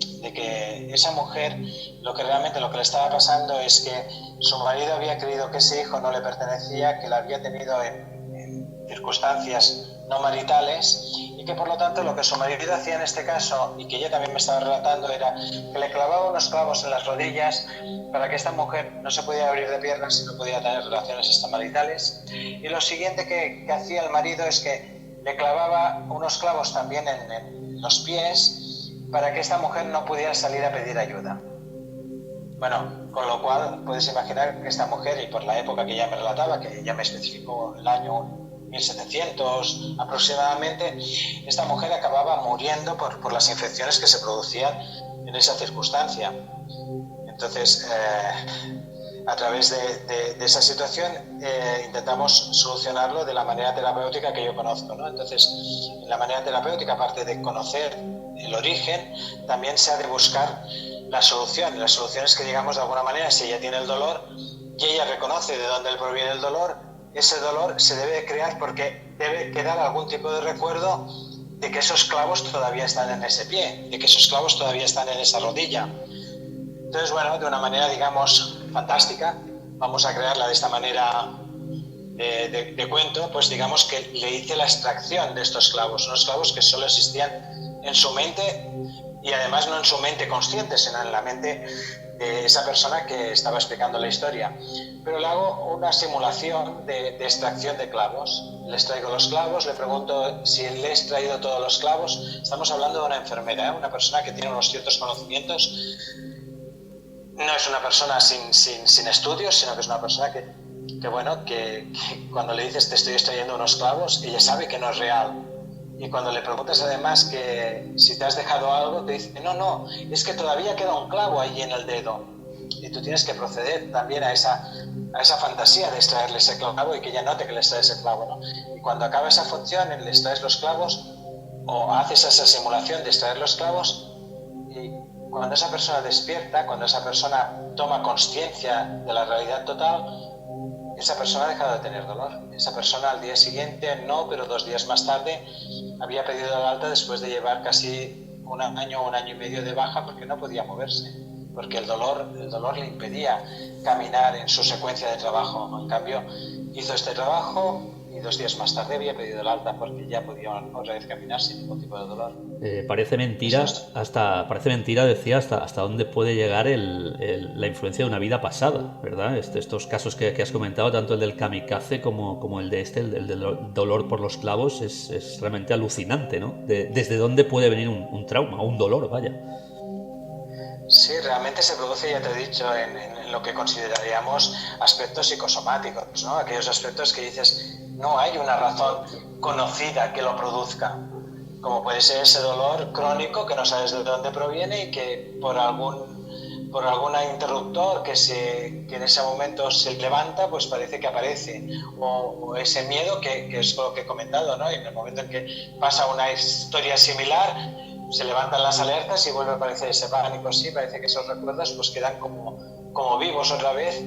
esa mujer lo que le estaba pasando es que su marido había creído que ese hijo no le pertenecía, que lo había tenido en circunstancias no maritales, y que por lo tanto lo que su marido hacía en este caso, y que ella también me estaba relatando, era que le clavaba unos clavos en las rodillas para que esta mujer no se podía abrir de piernas y no podía tener relaciones extramaritales. Y lo siguiente que hacía el marido es que le clavaba unos clavos también en los pies para que esta mujer no pudiera salir a pedir ayuda. Bueno, con lo cual puedes imaginar que esta mujer, y por la época que ella me relataba, que ella me especificó el año 1700 aproximadamente, esta mujer acababa muriendo por las infecciones que se producían en esa circunstancia. Entonces, a través de esa situación intentamos solucionarlo de la manera terapéutica que yo conozco, ¿no? Entonces, en la manera terapéutica, aparte de conocer el origen, también se ha de buscar la solución. Y la solución es que, digamos, de alguna manera, si ella tiene el dolor y ella reconoce de dónde proviene el dolor, ese dolor se debe crear porque debe quedar algún tipo de recuerdo de que esos clavos todavía están en ese pie, de que esos clavos todavía están en esa rodilla. Entonces, bueno, de una manera, digamos, fantástica, vamos a crearla de esta manera de cuento, pues digamos que le hice la extracción de estos clavos, unos clavos que solo existían en su mente, y además no en su mente consciente, sino en la mente de esa persona que estaba explicando la historia. Pero le hago una simulación de extracción de clavos. Les traigo los clavos, le pregunto si le he extraído todos los clavos. Estamos hablando de una enfermera, una persona que tiene unos ciertos conocimientos. No es una persona sin estudios, sino que es una persona que cuando le dices te estoy extrayendo unos clavos, ella sabe que no es real. Y cuando le preguntas además que si te has dejado algo, te dice, no, es que todavía queda un clavo ahí en el dedo. Y tú tienes que proceder también a esa fantasía de extraerle ese clavo y que ella note que le extrae ese clavo, ¿no? Y cuando acaba esa función, le extraes los clavos o haces esa simulación de extraer los clavos, y cuando esa persona despierta, cuando esa persona toma consciencia de la realidad total, esa persona ha dejado de tener dolor. Esa persona al día siguiente, no, pero 2 días más tarde, había pedido el alta después de llevar casi un año y medio de baja porque no podía moverse, porque el dolor le impedía caminar en su secuencia de trabajo. En cambio, hizo este trabajo y 2 días más tarde había pedido el alta porque ya podía otra vez caminar sin ningún tipo de dolor. Parece mentira, decía, hasta dónde puede llegar la influencia de una vida pasada, ¿verdad? Estos casos que has comentado, tanto el del kamikaze como el de el del dolor por los clavos, es realmente alucinante, ¿no? Desde dónde puede venir un trauma o un dolor, vaya. Sí, realmente se produce, ya te he dicho, en lo que consideraríamos aspectos psicosomáticos, ¿no? Aquellos aspectos que dices, no hay una razón conocida que lo produzca, como puede ser ese dolor crónico que no sabes de dónde proviene y que por algún interruptor que en ese momento se levanta, pues parece que aparece, o ese miedo que es lo que he comentado, ¿no? Y en el momento en que pasa una historia similar, se levantan las alertas y vuelve a aparecer ese pánico. Sí, parece que esos recuerdos pues quedan como vivos otra vez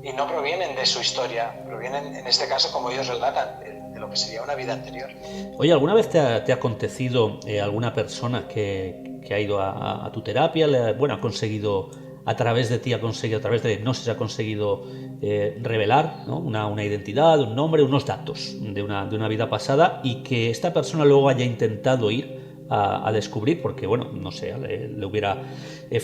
y no provienen de su historia, provienen en este caso, como ellos relatan, de lo que sería una vida anterior. Oye, ¿alguna vez te ha acontecido alguna persona que ha ido a tu terapia, ha conseguido a través de ti, a través de la hipnosis, ha conseguido revelar, ¿no? una identidad, un nombre, unos datos de una vida pasada, y que esta persona luego haya intentado ir a descubrir, porque no sé, le hubiera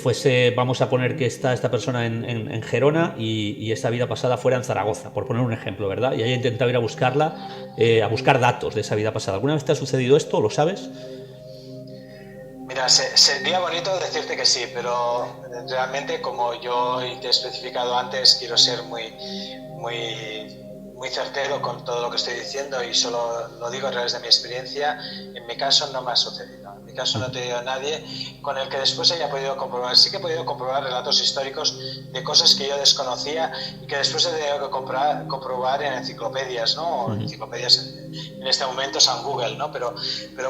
fuese, vamos a poner que está esta persona en Gerona y esta vida pasada fuera en Zaragoza, por poner un ejemplo, ¿verdad? Y haya intentado ir a buscarla, a buscar datos de esa vida pasada. ¿Alguna vez te ha sucedido esto? ¿Lo sabes? Mira, sería bonito decirte que sí, pero realmente, como yo te he especificado antes, quiero ser muy certero con todo lo que estoy diciendo y solo lo digo a través de mi experiencia. En mi caso no me ha sucedido. En mi mi caso no he tenido a nadie con el que después haya podido comprobar. Sí que he podido comprobar relatos históricos de cosas que yo desconocía y que después he tenido que comprobar en enciclopedias, ¿no? Enciclopedias en este momento son Google, ¿no? Pero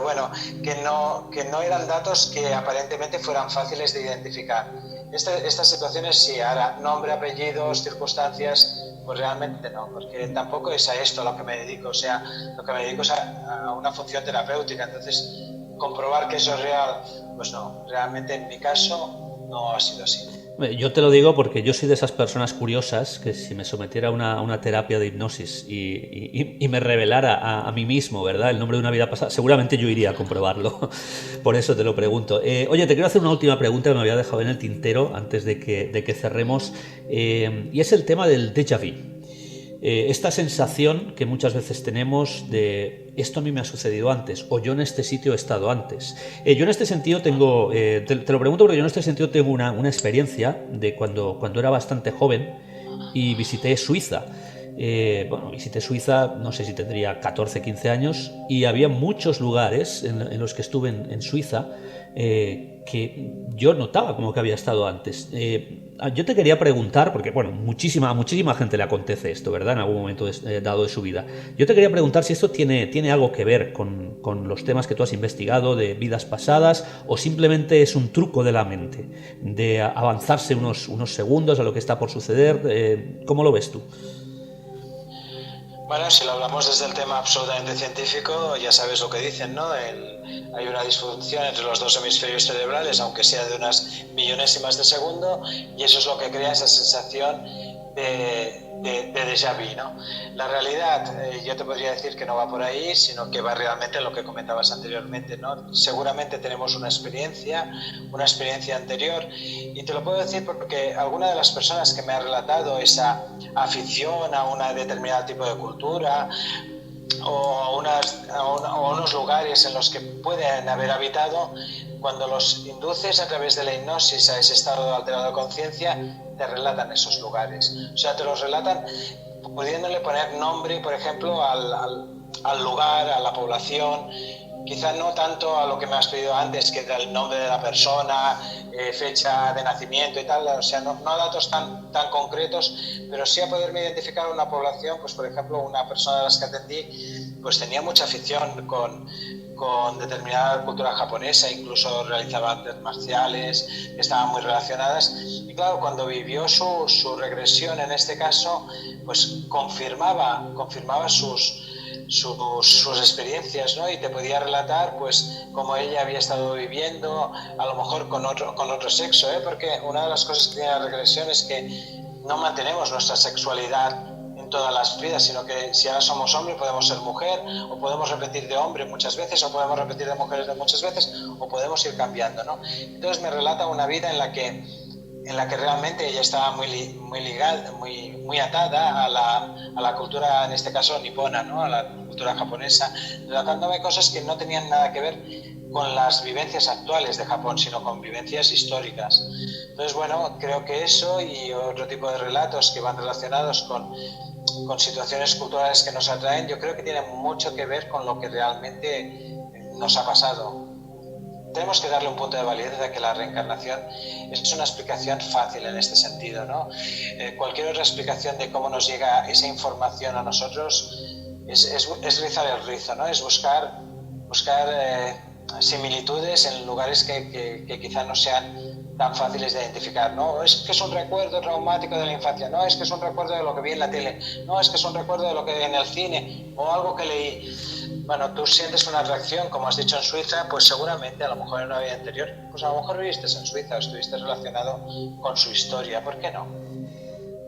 bueno, que no eran datos que aparentemente fueran fáciles de identificar. Estas situaciones sí, ahora nombre, apellidos, circunstancias, pues realmente no, porque tampoco es a esto a lo que me dedico, o sea, lo que me dedico es a una función terapéutica, entonces comprobar que eso es real, pues no, realmente en mi caso no ha sido así. Yo te lo digo porque yo soy de esas personas curiosas que si me sometiera a una terapia de hipnosis y me revelara a mí mismo, ¿verdad?, el nombre de una vida pasada, seguramente yo iría a comprobarlo. Por eso te lo pregunto. Oye, te quiero hacer una última pregunta que me había dejado en el tintero antes de que cerremos, y es el tema del déjà vu. Esta sensación que muchas veces tenemos de esto a mí me ha sucedido antes o yo en este sitio he estado antes. Yo en este sentido tengo, te lo pregunto porque yo en este sentido tengo una experiencia de cuando era bastante joven y visité Suiza. Visité Suiza, no sé si tendría 14, 15 años, y había muchos lugares en los que estuve en Suiza que yo notaba como que había estado antes. Yo te quería preguntar, porque bueno, muchísima gente le acontece esto, ¿verdad?, en algún momento dado de su vida. Yo te quería preguntar si esto tiene algo que ver con los temas que tú has investigado de vidas pasadas, o simplemente es un truco de la mente, de avanzarse unos segundos a lo que está por suceder. ¿Cómo lo ves tú? Bueno, si lo hablamos desde el tema absolutamente científico, ya sabes lo que dicen, ¿no? Hay una disfunción entre los dos hemisferios cerebrales, aunque sea de unas millonésimas de segundo, y eso es lo que crea esa sensación de déjà vu, ¿no? La realidad, yo te podría decir que no va por ahí, sino que va realmente en lo que comentabas anteriormente, ¿no? Seguramente tenemos una experiencia anterior, y te lo puedo decir porque alguna de las personas que me ha relatado esa afición a un determinado tipo de cultura o a unos lugares en los que pueden haber habitado, cuando los induces a través de la hipnosis a ese estado alterado de conciencia, te relatan esos lugares. O sea, te los relatan pudiéndole poner nombre, por ejemplo, al lugar, a la población, quizá no tanto a lo que me has pedido antes, que era el nombre de la persona, fecha de nacimiento y tal, o sea, no a datos tan concretos, pero sí a poderme identificar una población. Pues por ejemplo, una persona de las que atendí pues tenía mucha afición con determinada cultura japonesa, incluso realizaba artes marciales que estaban muy relacionadas, y claro, cuando vivió su regresión en este caso, pues confirmaba sus experiencias, ¿no? Y te podía relatar pues cómo ella había estado viviendo, a lo mejor con otro sexo, porque una de las cosas que tiene la regresión es que no mantenemos nuestra sexualidad en todas las vidas, sino que si ahora somos hombre podemos ser mujer, o podemos repetir de hombre muchas veces, o podemos repetir de mujeres de muchas veces, o podemos ir cambiando, ¿no? Entonces me relata una vida en la que realmente ella estaba muy ligada, muy atada a la cultura, en este caso nipona, ¿no?, a la cultura japonesa, relatándome cosas que no tenían nada que ver con las vivencias actuales de Japón, sino con vivencias históricas. Entonces, bueno, creo que eso y otro tipo de relatos que van relacionados con situaciones culturales que nos atraen, yo creo que tienen mucho que ver con lo que realmente nos ha pasado. Tenemos que darle un punto de validez a que la reencarnación es una explicación fácil en este sentido, ¿no? Cualquier otra explicación de cómo nos llega esa información a nosotros es rizar el rizo, ¿no? Es buscar similitudes en lugares que quizá no sean tan fáciles de identificar, ¿no? Es que es un recuerdo traumático de la infancia, no, es que es un recuerdo de lo que vi en la tele, no, es que es un recuerdo de lo que vi en el cine o algo que leí. Bueno, tú sientes una reacción, como has dicho en Suiza, pues seguramente a lo mejor en una vida anterior, pues a lo mejor viviste en Suiza o estuviste relacionado con su historia, ¿por qué no?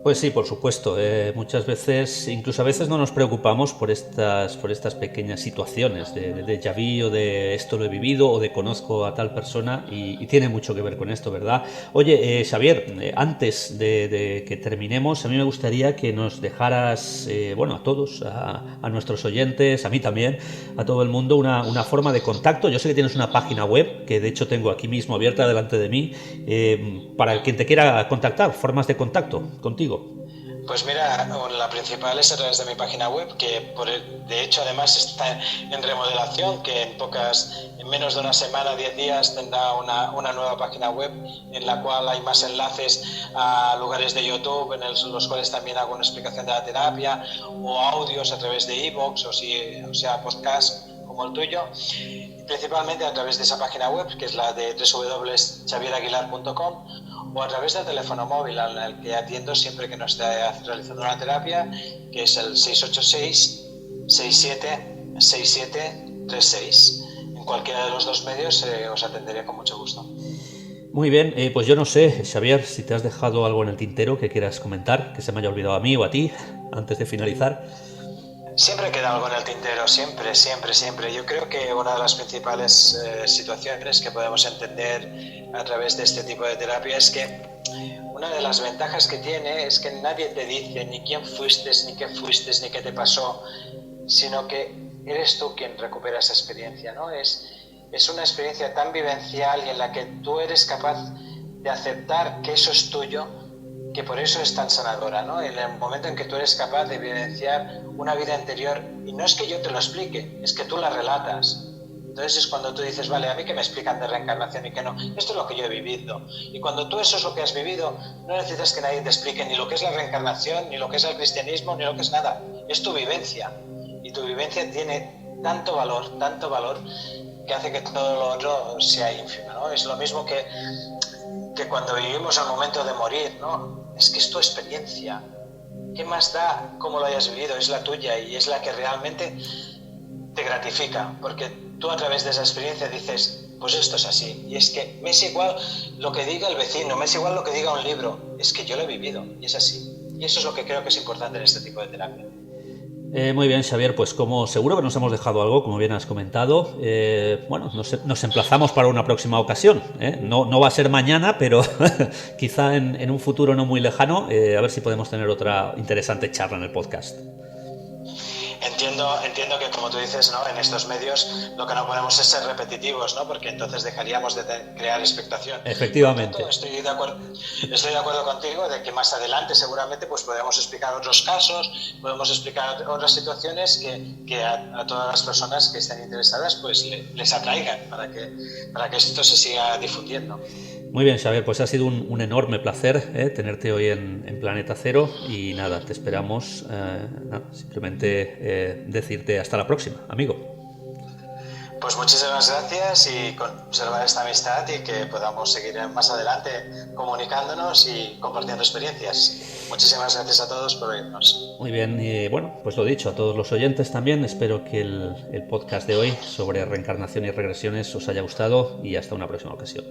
Pues sí, por supuesto. Muchas veces, incluso a veces no nos preocupamos por estas pequeñas situaciones de déjà vu o de esto lo he vivido o de conozco a tal persona y tiene mucho que ver con esto, ¿verdad? Oye, Xavier, antes de que terminemos, a mí me gustaría que nos dejaras, a todos, a nuestros oyentes, a mí también, a todo el mundo, una forma de contacto. Yo sé que tienes una página web, que de hecho tengo aquí mismo abierta delante de mí, para quien te quiera contactar, formas de contacto contigo. Pues mira, la principal es a través de mi página web, que de hecho además está en remodelación, que en menos de una semana, 10 días, tendrá una nueva página web en la cual hay más enlaces a lugares de YouTube en los cuales también hago una explicación de la terapia, o audios a través de iVoox, o sea podcast como el tuyo, principalmente a través de esa página web, que es la de www.xavierAguilar.com, o a través del teléfono móvil al que atiendo siempre que no esté realizando una terapia, que es el 686-676736. En cualquiera de los dos medios os atenderé con mucho gusto. Muy bien, pues yo no sé, Xavier, si te has dejado algo en el tintero que quieras comentar, que se me haya olvidado a mí o a ti, antes de finalizar. Siempre queda algo en el tintero, siempre. Yo creo que una de las principales situaciones que podemos entender a través de este tipo de terapia es que una de las ventajas que tiene es que nadie te dice ni quién fuiste, ni qué fuiste, ni qué te pasó, sino que eres tú quien recupera esa experiencia, ¿no? Es una experiencia tan vivencial y en la que tú eres capaz de aceptar que eso es tuyo, que por eso es tan sanadora, ¿no? En el momento en que tú eres capaz de vivenciar una vida anterior, y no es que yo te lo explique, es que tú la relatas. Entonces es cuando tú dices, vale, a mí que me explican de reencarnación y que no, esto es lo que yo he vivido. Y cuando tú eso es lo que has vivido, no necesitas que nadie te explique ni lo que es la reencarnación, ni lo que es el cristianismo, ni lo que es nada. Es tu vivencia. Y tu vivencia tiene tanto valor, que hace que todo lo otro sea ínfimo, ¿no? Es lo mismo que cuando vivimos al momento de morir, ¿no? Es que es tu experiencia. ¿Qué más da cómo lo hayas vivido? Es la tuya y es la que realmente te gratifica, porque tú a través de esa experiencia dices, pues esto es así. Y es que me es igual lo que diga el vecino, me es igual lo que diga un libro, es que yo lo he vivido y es así. Y eso es lo que creo que es importante en este tipo de terapia. Muy bien, Xavier, pues como seguro que nos hemos dejado algo, como bien has comentado, bueno, nos emplazamos para una próxima ocasión, ¿eh? No va a ser mañana, pero quizá en un futuro no muy lejano, a ver si podemos tener otra interesante charla en el podcast. Entiendo que, como tú dices, ¿no? En estos medios lo que no podemos es ser repetitivos, ¿no? Porque entonces dejaríamos de crear expectación. Efectivamente. Tanto, estoy de acuerdo contigo de que más adelante seguramente pues podemos explicar otros casos, podemos explicar otras situaciones que a todas las personas que estén interesadas pues les atraigan para que esto se siga difundiendo. Muy bien, Xavier, pues ha sido un enorme placer tenerte hoy en Planeta Cero y nada, te esperamos, simplemente decirte hasta la próxima, amigo. Pues muchísimas gracias y conservar esta amistad y que podamos seguir más adelante comunicándonos y compartiendo experiencias. Muchísimas gracias a todos por oírnos. Muy bien, y bueno, pues lo dicho, a todos los oyentes también, espero que el podcast de hoy sobre reencarnación y regresiones os haya gustado y hasta una próxima ocasión.